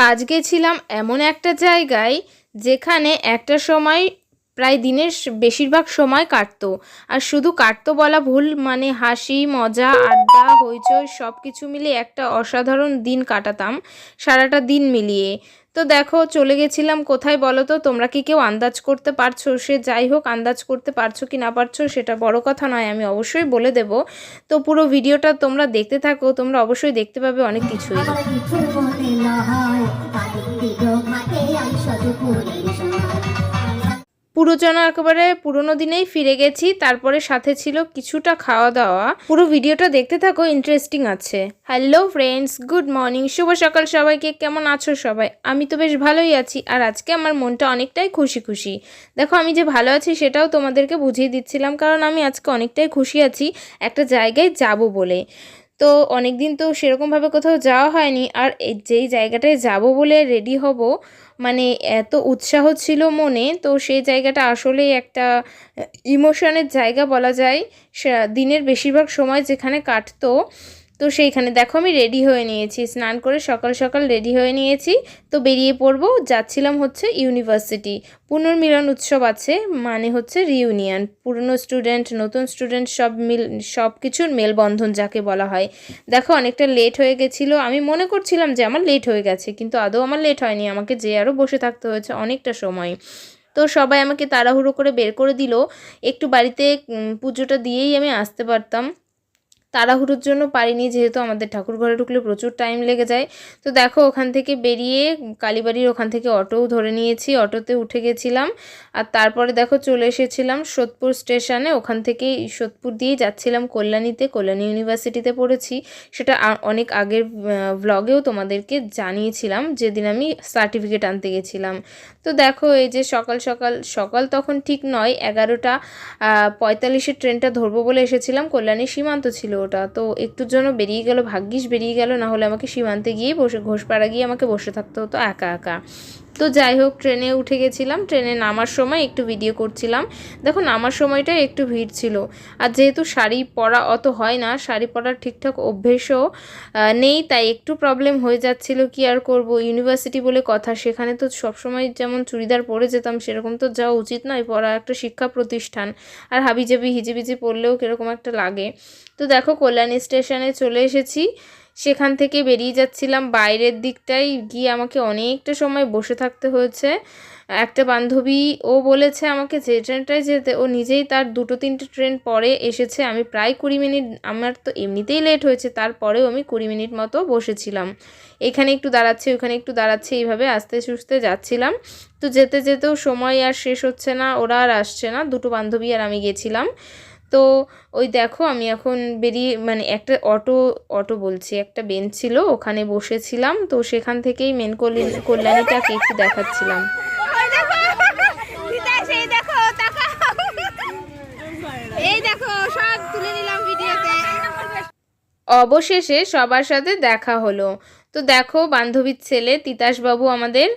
আজ গেছিলাম এমন একটা জায়গায় যেখানে একটা সময় প্রায় দিনের বেশিরভাগ সময় কাটতো। আর শুধু কাটতো বলা ভুল, মানে হাসি মজা আড্ডা হইচই সব কিছু মিলিয়ে একটা অসাধারণ দিন কাটাতাম সারাটা দিন মিলিয়ে। তো দেখো চলে গেছিলাম কোথায় বলো তো? তোমরা কি কেউ আন্দাজ করতে পারছো? সে যাই হোক, আন্দাজ করতে পারছো কি না পারছো সেটা বড় কথা নয়, আমি অবশ্যই বলে দেব। তো পুরো ভিডিওটা তোমরা দেখতে থাকো, তোমরা অবশ্যই দেখতে পাবে অনেক কিছুই। পুরোনো একেবারে পুরোনো দিনেই ফিরে গেছি, তারপরে সাথে ছিল কিছুটা খাওয়া দাওয়া। পুরো ভিডিওটা দেখতে থাকো, ইন্টারেস্টিং আছে। হ্যালো ফ্রেন্ডস, গুড মর্নিং, শুভ সকাল সবাইকে। কেমন আছো সবাই? আমি তো বেশ ভালোই আছি, আর আজকে আমার মনটা অনেকটাই খুশি খুশি। দেখো আমি যে ভালো আছি সেটাও তোমাদেরকে বুঝিয়ে দিচ্ছিলাম, কারণ আমি আজকে অনেকটাই খুশি আছি একটা জায়গায় যাব বলে। তো অনেক দিন তো সেরকমভাবে কোথাও যাওয়া হয়নি, আর যেই জায়গাটায় যাব বলে রেডি হব, মানে এত উৎসাহ ছিল মনে, তো সেই জায়গাটা আসলেই একটা ইমোশনের জায়গা বলা যায়। দিনের বেশিরভাগ সময় যেখানে কাটতো, তো সেইখানে দেখো আমি রেডি হয়ে নিয়েছি, স্নান করে সকাল সকাল রেডি হয়ে নিয়েছি। তো বেরিয়ে পড়বো, যাচ্ছিলাম হচ্ছে ইউনিভার্সিটি। পুনর্মিলন উৎসব আছে, মানে হচ্ছে রিউনিয়ন, পুরনো স্টুডেন্ট নতুন স্টুডেন্ট সব কিছুর মেলবন্ধন যাকে বলা হয়। দেখো অনেকটা লেট হয়ে গেছিলো, আমি মনে করছিলাম যে আমার লেট হয়ে গেছে, কিন্তু আদৌ আমার লেট হয়নি, আমাকে যে আরও বসে থাকতে হয়েছে অনেকটা সময়। তো সবাই আমাকে তাড়াহুড়ো করে বের করে দিল, একটু বাড়িতে পুজোটা দিয়েই আমি আসতে পারতাম। তাড়াহুড়োর জন্য পারিনি, যেহেতু আমাদের ঠাকুর ঘরে ঢুকলে প্রচুর টাইম লেগে যায়। তো দেখো ওখান থেকে বেরিয়ে কালীবাড়ির ওখান থেকে অটোও ধরে নিয়েছি, অটোতে উঠে গেছিলাম। আর তারপরে দেখো চলে এসেছিলাম সোদপুর স্টেশনে, ওখান থেকে সোদপুর দিয়ে যাচ্ছিলাম কল্যাণীতে, কল্যাণী ইউনিভার্সিটিতে পড়েছি। সেটা অনেক আগের ভ্লগেও তোমাদেরকে জানিয়েছিলাম, যেদিন আমি সার্টিফিকেট আনতে গেছিলাম। তো দেখো এই যে সকাল সকাল সকাল তখন ঠিক নয়, 11:45 ট্রেনটা ধরবো বলে এসেছিলাম, কল্যাণী সীমান্ত ছিল ওটা। তো একটুর জন্য বেরিয়ে গেল, ভাগ্যিস বেরিয়ে গেল, না হলে আমাকে সীমান্তে গিয়ে ঘোষপাড়া গিয়ে আমাকে বসে থাকতে হতো একা একা। তো যাই হোক ট্রেনে উঠে গেছিলাম, ট্রেনে নামার সময় একটু ভিডিও করছিলাম। দেখো নামার সময়টা একটু ভিড় ছিল, আর যেহেতু শাড়ি পরা অত হয় না, শাড়ি পরার ঠিকঠাক অভ্যেসও নেই, তাই একটু প্রবলেম হয়ে যাচ্ছিল। কি আর করব, ইউনিভার্সিটি বলে কথা, সেখানে তো সবসময় যেমন চুড়িদার পরে যেতাম সেরকম তো যাওয়া উচিত নয়, পড়া একটা শিক্ষা প্রতিষ্ঠান, আর হাবিজাবি হিজিবিজি পরলেও কীরকম একটা লাগে। তো দেখো কল্যাণী স্টেশনে চলে এসেছি, সেখান থেকে বেরিয়ে যাচ্ছিলাম বাইরের দিকটায় গিয়ে আমাকে অনেকটা সময় বসে থাকতে হয়েছে। একটা বান্ধবী ও বলেছে আমাকে যে ট্রেনটায় যেতে, ও নিজেই তার 2-3টে ট্রেন পরে এসেছে। আমি প্রায় 20 মিনিট, আমার তো এমনিতেই লেট হয়েছে, তারপরেও আমি 20 মিনিট মতো বসেছিলাম। এখানে একটু দাঁড়াচ্ছে ওখানে একটু দাঁড়াচ্ছে, এইভাবে আস্তে সুস্তে যাচ্ছিলাম। তো যেতে যেতেও সময় আর শেষ হচ্ছে না, ওরা আর আসছে না, দুটো বান্ধবী আর আমি গেছিলাম। তো ওই দেখো আমি এখন বেরিয়ে, মানে একটা অটো বলছি, একটা বেঞ্চ ছিল ওখানে বসেছিলাম। তো সেখান থেকেই মেন কল্যাণীটাকে একটু দেখাচ্ছিলাম। অবশেষে সবার সাথে দেখা হলো। তো দেখো বান্ধবীর ছেলে তিতাসবাবু আমাদের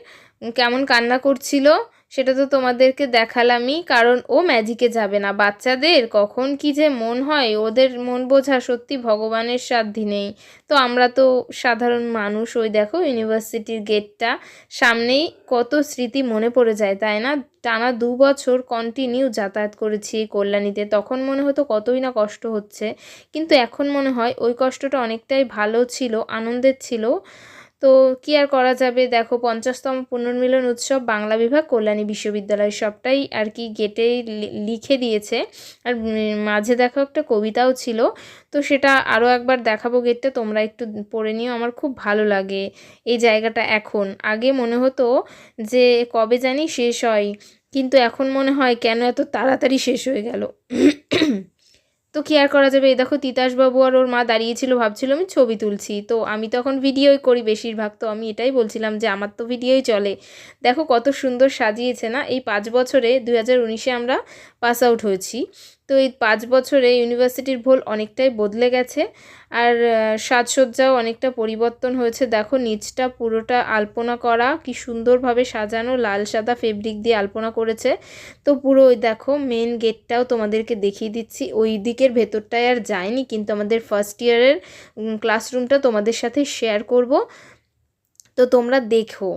কেমন কান্না করছিল, সেটা তো তোমাদেরকে দেখালামই, কারণ ও ম্যাজিকে যাবে না। বাচ্চাদের কখন কি যে মন হয়, ওদের মন বোঝা সত্যি ভগবানের সাধ্যি নেই। তো আমরা তো সাধারণ মানুষ। ওই দেখো ইউনিভার্সিটির গেটটা সামনেই, কত স্মৃতি মনে পড়ে যায় তাই না? টানা 2 বছর কন্টিনিউ যাতায়াত করেছি এই কল্যাণীতে, তখন মনে হতো কতই না কষ্ট হচ্ছে, কিন্তু এখন মনে হয় ওই কষ্টটা অনেকটাই ভালো ছিল, আনন্দের ছিল। তো কি আর করা যাবে। দেখো 50তম পুনর্মিলন উৎসব, বাংলা বিভাগ, কল্যাণী বিশ্ববিদ্যালয়, সবটাই আর কি গেটেই লিখে দিয়েছে। আর মাঝে দেখো একটা কবিতাও ছিল, তো সেটা আরও একবার দেখাবো গেটটা, তোমরা একটু পড়ে নিও, আমার খুব ভালো লাগে এই জায়গাটা। এখন আগে মনে হতো যে কবে জানি শেষ হয়, কিন্তু এখন মনে হয় কেন এত তাড়াতাড়ি শেষ হয়ে গেল। তো কি আর করা যাবে। এই দেখো তিতাসবাবু আর ওর মা দাঁড়িয়েছিল, ভাবছিল আমি ছবি তুলছি, তো আমি তখন ভিডিওই করি বেশিরভাগ, তো আমি এটাই বলছিলাম যে আমার তো ভিডিওই চলে। দেখো কত সুন্দর সাজিয়েছে না। এই 5 বছরে 2019-এ আমরা পাস আউট হয়েছি, তো এই 5 বছরে ইউনিভার্সিটির ভোল অনেকটাই বদলে গেছে, আর সাজসজ্জাও অনেকটা পরিবর্তন হয়েছে। দেখো নিচটা পুরোটা আলপনা করা, কি সুন্দরভাবে সাজানো, লাল সাদা ফেব্রিক দিয়ে আলপনা করেছে। তো পুরো ওই দেখো মেন গেটটাও তোমাদেরকে দেখিয়ে দিচ্ছি, ওই দিকের ভেতরটায় আর যায়নি, কিন্তু আমাদের ফার্স্ট ইয়ারের ক্লাসরুমটা তোমাদের সাথে শেয়ার করব। তো তোমরা দেখো,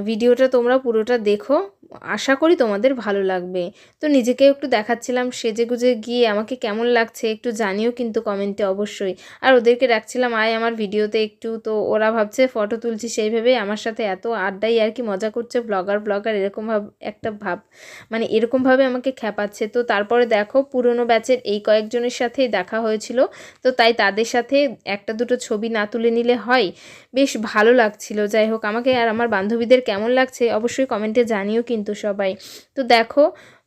ভিডিওটা তোমরা পুরোটা দেখো, আশা করি তোমাদের ভালো লাগবে। তো নিজেকেও একটু দেখাচ্ছিলাম সেজেগুজে গিয়ে, আমাকে কেমন লাগছে একটু জানিও কিন্তু কমেন্টে অবশ্যই। আর ওদেরকে ডাকছিলাম আয় আমার ভিডিওতে একটু, তো ওরা ভাবছে ফটো তুলছি সেই ভেবে আমার সাথে এত আড্ডাই আর কি মজা করছে, ব্লগার এরকম একটা ভাব, মানে এরকমভাবে আমাকে খ্যাপাচ্ছে। তো তারপরে দেখো পুরনো ব্যাচের এই কয়েকজনের সাথেই দেখা হয়েছিল, তো তাই তাদের সাথে একটা দুটো ছবি না তুলে নিলে হয়, বেশ ভালো লাগছিল। যাই হোক, আমাকে আর আমার বান্ধবীদের কেমন লাগছে অবশ্যই কমেন্টে জানিও কিন্তু সবাই। তো দেখো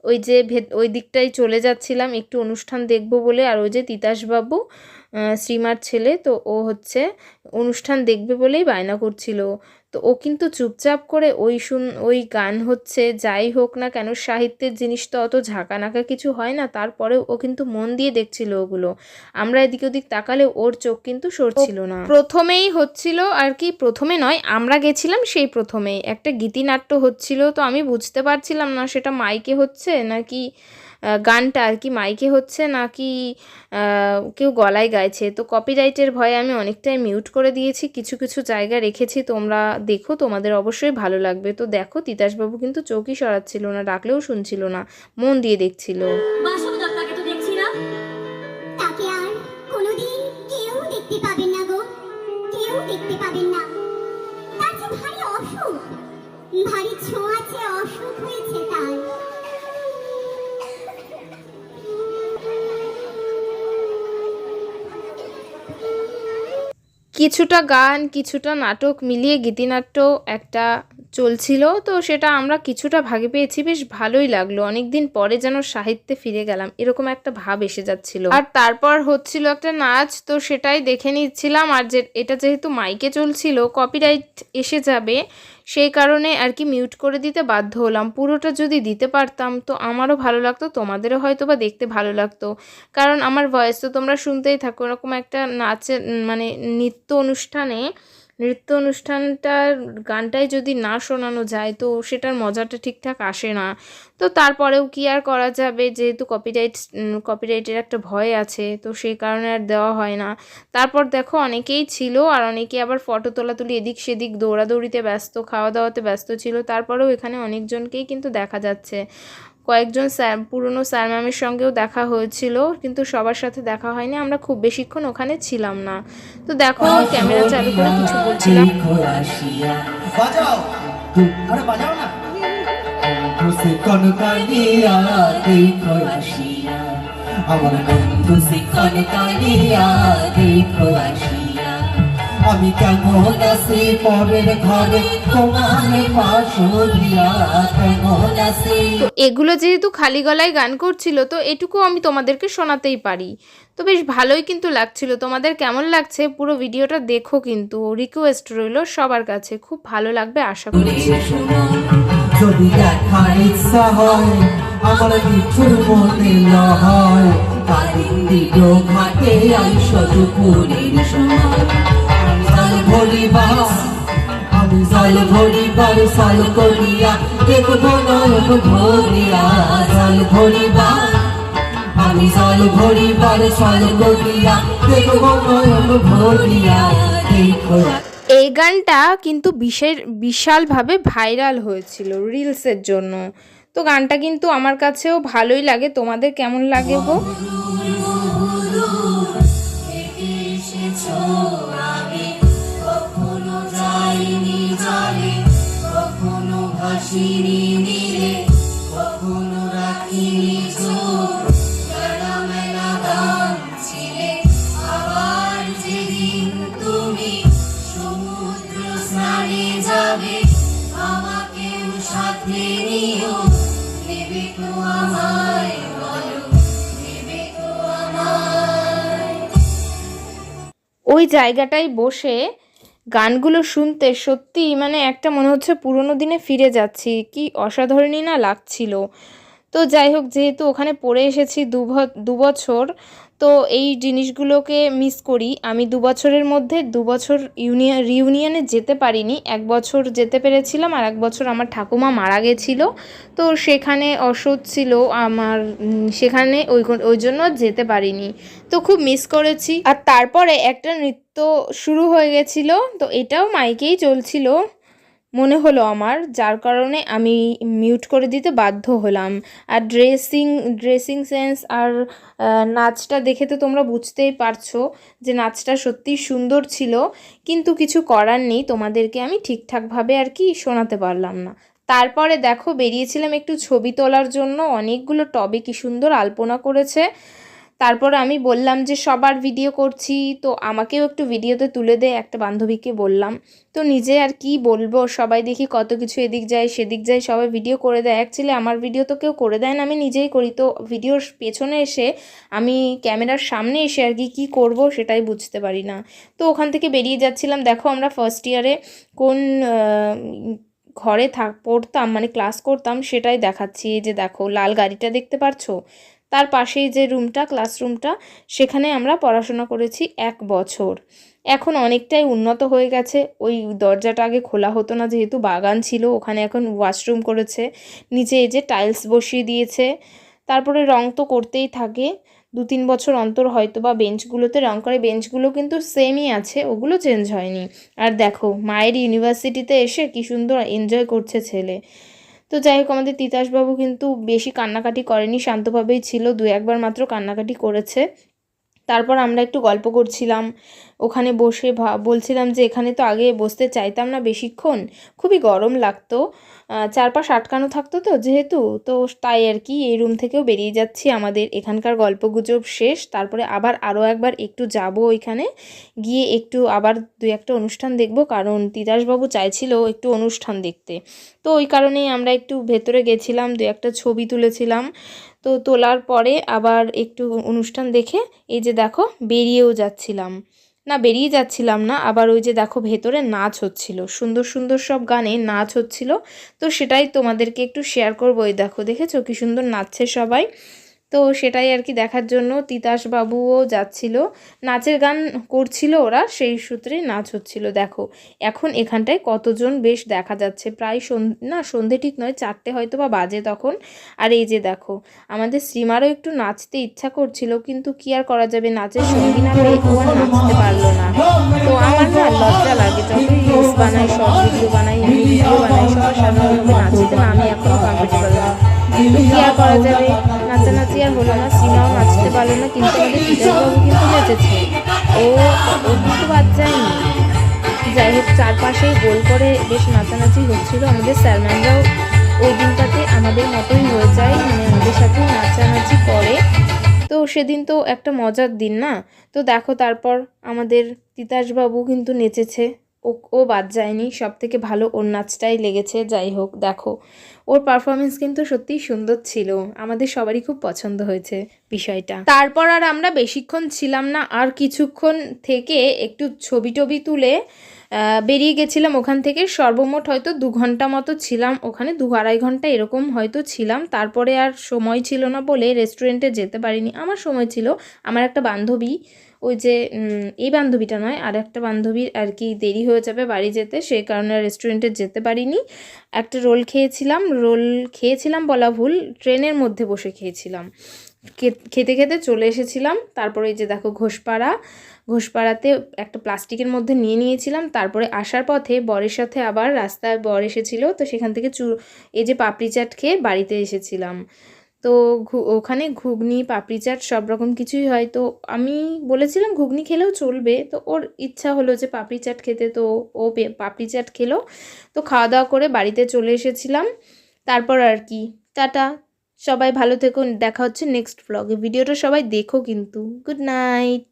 ওই যে ওই দিকটাই চলে যাচ্ছিলাম একটু অনুষ্ঠান দেখব বলে, আর ওই যে তিতাসবাবু শ্রীমার ছেলে, তো ও হচ্ছে অনুষ্ঠান দেখবে বলেই বায়না করছিল। তো ও কিন্তু চুপচাপ করে ওই গান হচ্ছে যাই হোক না কেন, সাহিত্যের জিনিস তো অত ঝাঁকানাকা কিছু হয় না, তারপরেও ও কিন্তু মন দিয়ে দেখছিল ওগুলো। আমরা এদিক ওদিক তাকালে ওর চোখ কিন্তু সরছিল না। প্রথমেই হচ্ছিল আর কি, প্রথমে নয়, আমরা গেছিলাম সেই প্রথমেই একটা গীতিনাট্য হচ্ছিল, তো আমি বুঝতে পারছিলাম না সেটা মাইকে হচ্ছে নাকি গানটা আর কি মাইকে হচ্ছে নাকি কেউ গলায় গাইছে। তো কপিরাইটের ভয়ে আমি অনেকটাই মিউট করে দিয়েছি, কিছু কিছু জায়গা রেখেছি, তোমরা দেখো, তোমাদের অবশ্যই ভালো লাগবে। তো দেখো তিতাসবাবু কিন্তু চোখই সরাচ্ছিল না, ডাকলেও শুনছিল না, মন দিয়ে দেখছিল। ভারী ছোঁয়াচে অসুখ হয়েছে তার। কিছুটা গান কিছুটা নাটক মিলিয়ে গীতিনাট্য একটা চলছিল, তো সেটা আমরা কিছুটা ভাগে পেয়েছি, বেশ ভালোই লাগলো। অনেকদিন পরে যেন সাহিত্যে ফিরে গেলাম এরকম একটা ভাব এসে যাচ্ছিল। আর তারপর হচ্ছিল একটা নাচ, তো সেটাই দেখে নিচ্ছিলাম। আর এটা যেহেতু মাইকে চলছিল কপিরাইট এসে যাবে, সেই কারণে আর কি মিউট করে দিতে বাধ্য হলাম। পুরোটা যদি দিতে পারতাম তো আমারও ভালো লাগতো, তোমাদেরও হয়তো বা দেখতে ভালো লাগতো, কারণ আমার ভয়েস তো তোমরা শুনতেই থাকো। এরকম একটা নাচের মানে নৃত্য অনুষ্ঠানটার গানটাই যদি না শোনানো যায় তো সেটার মজাটা ঠিকঠাক আসে না। তো তারপরেও কি আর করা যাবে, যেহেতু কপিরাইটের একটা ভয় আছে, তো সেই কারণে আর দেওয়া হয় না। তারপর দেখো অনেকেই ছিল, আর অনেকেই আবার ফটো তোলাতুলি এদিক সেদিক দৌড়াদৌড়িতে ব্যস্ত, খাওয়া দাওয়াতে ব্যস্ত ছিল। তারপরেও এখানে অনেকজনকেই কিন্তু দেখা যাচ্ছে, কয়েকজন পুরনো স্যার ম্যামের সঙ্গেও দেখা হয়েছিল, কিন্তু সবার সাথে দেখা হয়নি, আমরা খুব বেশিক্ষণ ওখানে ছিলাম না। তো দেখো ক্যামেরা চালু করে কিছু বলছিলাম। আমি কেমন আছি পরের ঘরে তোমার পাশরিয়া কেমন আছি। তো এগুলো যেহেতু খালি গলায় গান করছিল, তো এটুকু আমি তোমাদেরকে শোনাতেই পারি। তো বেশ ভালোই কিন্তু লাগছিল। তোমাদের কেমন লাগছে পুরো ভিডিওটা দেখো, কিন্তু রিকোয়েস্ট রইল সবার কাছে, খুব ভালো লাগবে আশা করছি। যদি দেখার ইচ্ছা হয় আমার কিছুর মনে হয়, কালিন দিলো ঘাটে আইসো দুপুরের সময়। জল ভরিবার সাল করিয়া দেখবো নয়ন ভরিয়া, জল ভরিবার আমি জল ভরিবার সাল করিয়া দেখবো নয়ন ভরিয়া দেখো। এই গানটা কিন্তু বিশালভাবে ভাইরাল হয়েছিল রিলসের জন্য। তো গানটা কিন্তু আমার কাছেও ভালোই লাগে, তোমাদের কেমন লাগে গো? ওই জায়গাটায় বসে গানগুলো শুনতে সত্যি মানে একটা মনে হচ্ছে পুরোনো দিনে ফিরে যাচ্ছি, কি অসাধারণই না লাগছিল। তো যাই হোক, যেহেতু ওখানে পড়ে এসেছি দু বছর, তো এই জিনিসগুলোকে মিস করি। আমি 2 বছরের মধ্যে 2 বছর রিউনিয়নে যেতে পারিনি, 1 বছর যেতে পেরেছিলাম, আর 1 বছর আমার ঠাকুমা মারা গেছিলো, তো সেখানে অসুখ ছিল আমার, সেখানে ওই জন্য যেতে পারিনি, তো খুব মিস করেছি। আর তারপরে একটা তো শুরু হয়ে গেছিলো, তো এটাও মাইকেই চলছিল মনে হলো আমার, যার কারণে আমি মিউট করে দিতে বাধ্য হলাম। আর ড্রেসিং সেন্স আর নাচটা দেখে তো তোমরা বুঝতেই পারছো যে নাচটা সত্যিই সুন্দর ছিল, কিন্তু কিছু করার নেই, তোমাদেরকে আমি ঠিকঠাকভাবে আর কি শোনাতে পারলাম না। তারপরে দেখো বেরিয়েছিলাম একটু ছবি তোলার জন্য, অনেকগুলো টবে কি সুন্দর আলপনা করেছে। তারপর আমি বললাম যে সবার ভিডিও করছি, তো আমাকেও একটু ভিডিওতে তুলে দে, একটা বান্ধবীকে বললাম। তো নিজে আর কি বলবো, সবাই দেখি কত কিছু এদিক যায় সেদিক যায়, সবাই ভিডিও করে দেয়। অ্যাকচুয়ালি আমার ভিডিও তো কেউ করে দেয় না, আমি নিজেই করি। তো ভিডিওর পেছনে এসে আমি ক্যামেরার সামনে এসে আর কি কী করবো সেটাই বুঝতে পারি না। তো ওখান থেকে বেরিয়ে যাচ্ছিলাম। দেখো আমরা ফার্স্ট ইয়ারে কোন ঘরে পড়তাম, মানে ক্লাস করতাম, সেটাই দেখাচ্ছি। এই যে দেখো লাল গাড়িটা দেখতে পারছো, তার পাশেই যে রুমটা, ক্লাসরুমটা, সেখানে আমরা পড়াশোনা করেছি 1 বছর। এখন অনেকটাই উন্নত হয়ে গেছে। ওই দরজাটা আগে খোলা হতো না, যেহেতু বাগান ছিল, ওখানে এখন ওয়াশরুম করেছে। নিচে এই যে টাইলস বসিয়ে দিয়েছে। তারপরে রং তো করতেই থাকে, 2-3 বছর অন্তর হয়তো বা বেঞ্চগুলোতে রং করে। বেঞ্চগুলো কিন্তু সেমই আছে, ওগুলো চেঞ্জ হয়নি। আর দেখো মায়ের ইউনিভার্সিটিতে এসে কি সুন্দর এনজয় করছে ছেলে। তো যাই হোক, আমাদের তিতাসবাবু কিন্তু বেশি কান্নাকাটি করেনি, শান্তভাবেই ছিল, 2-1 বার মাত্র কান্নাকাটি করেছে। তারপর আমরা একটু গল্প করছিলাম ওখানে বসে, বলছিলাম যে এখানে তো আগে বসতে চাইতাম না বেশিক্ষণ, খুবই গরম লাগতো, চারপাশ আটকানো থাকতো তো যেহেতু, তো তাই আর কি এই রুম থেকেও বেরিয়ে যাচ্ছি। আমাদের এখানকার গল্পগুজব শেষ, তারপরে আবার আরও একবার একটু যাব ওইখানে, গিয়ে একটু আবার 2-1টা অনুষ্ঠান দেখব, কারণ তিতাসবাবু চাইছিল একটু অনুষ্ঠান দেখতে। তো ওই কারণেই আমরা একটু ভেতরে গেছিলাম, 2-1টা ছবি তুলেছিলাম। তো তোলার পরে আবার একটু অনুষ্ঠান দেখে এই যে দেখো বেরিয়ে যাচ্ছিলাম না, আবার ওই যে দেখো ভেতরে নাচ হচ্ছিল, সুন্দর সুন্দর সব গানে নাচ হচ্ছিল। তো সেটাই তোমাদেরকে একটু শেয়ার করবো। এই দেখো, দেখেছো কি সুন্দর নাচছে সবাই। তো সেটাই আর কি দেখার জন্য তিতাসবাবুও যাচ্ছিল, নাচের গান করছিল ওরা, সেই সূত্রে নাচ হচ্ছিল। দেখো এখন এখানটায় কতজন বেশ দেখা যাচ্ছে, প্রায় সন্ধে ঠিক নয়, 4টে হয়তো বা বাজে তখন। আর এই যে দেখো আমাদের শ্রীমারও একটু নাচতে ইচ্ছা করছিল, কিন্তু কি আর করা যাবে, নাচের সঙ্গী না পেয়ে ও আর নাচতে পারলো না। তো আমার না লজ্জা লাগে, যতই রিলস বানাই, শর্ট ভিডিও বানাই, ভিডিও বানাই, সবার সাধারণত নাচতে না আমি এখনও কমফোর্টেবল না। তো কি আর করা যাবে, নাচানাচি আর হলো না, শ্রীমাও নাচতে পারলো না, কিন্তু আমাদের তিতাসবাবু কিন্তু নেচেছে, ও কিন্তু বাদ যায়নি। যাই হোক, চারপাশেই গোল করে বেশ নাচানাচি হচ্ছিল। আমাদের স্যারম্যানরাও ওই দিনটাতে আমাদের মতোই হয়ে যায়, মানে আমাদের সাথেই নাচানাচি করে। তো সেদিন তো একটা মজার দিন না। তো দেখো তারপর আমাদের তিতাসবাবু কিন্তু নেচেছে, ও বাদ যায়নি, সব থেকে ভালো ওর নাচটাই লেগেছে। যাই হোক দেখো, ওর পারফরমেন্স কিন্তু সত্যিই সুন্দর ছিল, আমাদের সবারই খুব পছন্দ হয়েছে বিষয়টা। তারপর আর আমরা বেশিক্ষণ ছিলাম না, আর কিছুক্ষণ থেকে একটু ছবি টবি তুলে বেরিয়ে গেছিলাম ওখান থেকে। সর্বমোট হয়তো 2 ঘন্টা মতো ছিলাম ওখানে, 2-2.5 ঘন্টা এরকম হয়তো ছিলাম। তারপরে আর সময় ছিল না বলে রেস্টুরেন্টে যেতে পারিনি। আমার সময় ছিল, আমার একটা বান্ধবী, ওই যে এই বান্ধবীটা নয়, আর একটা বান্ধবীর আর কি দেরি হয়ে যাবে বাড়ি যেতে, সেই কারণে রেস্টুরেন্টে যেতে পারিনি। একটা রোল খেয়েছিলাম বলা ভুল, ট্রেনের মধ্যে বসে খেয়েছিলাম, খেতে খেতে চলে এসেছিলাম। তারপরে এই যে দেখো ঘোষপাড়াতে একটা প্লাস্টিকের মধ্যে নিয়েছিলাম। তারপরে আসার পথে বরের সাথে আবার রাস্তায় বর এসেছিলো, তো সেখান থেকে এই যে পাপড়ি চাট খেয়ে বাড়িতে এসেছিলাম। তো ওখানে ঘুগনি, পাপড়ি চাট সব রকম কিছুই হয়। তো আমি বলেছিলাম ঘুগনি খেলেও চলবে, তো ওর ইচ্ছা হলো যে পাপড়ি চাট খেতে, তো ও পাপড়ি চাট খেলো। তো খাওয়া দাওয়া করে বাড়িতে চলে এসেছিলাম। তারপর আর কি, টাটা, সবাই ভালো থেকো, দেখা হচ্ছে নেক্সট ব্লগে। ভিডিওটা সবাই দেখো কিন্তু। Good night.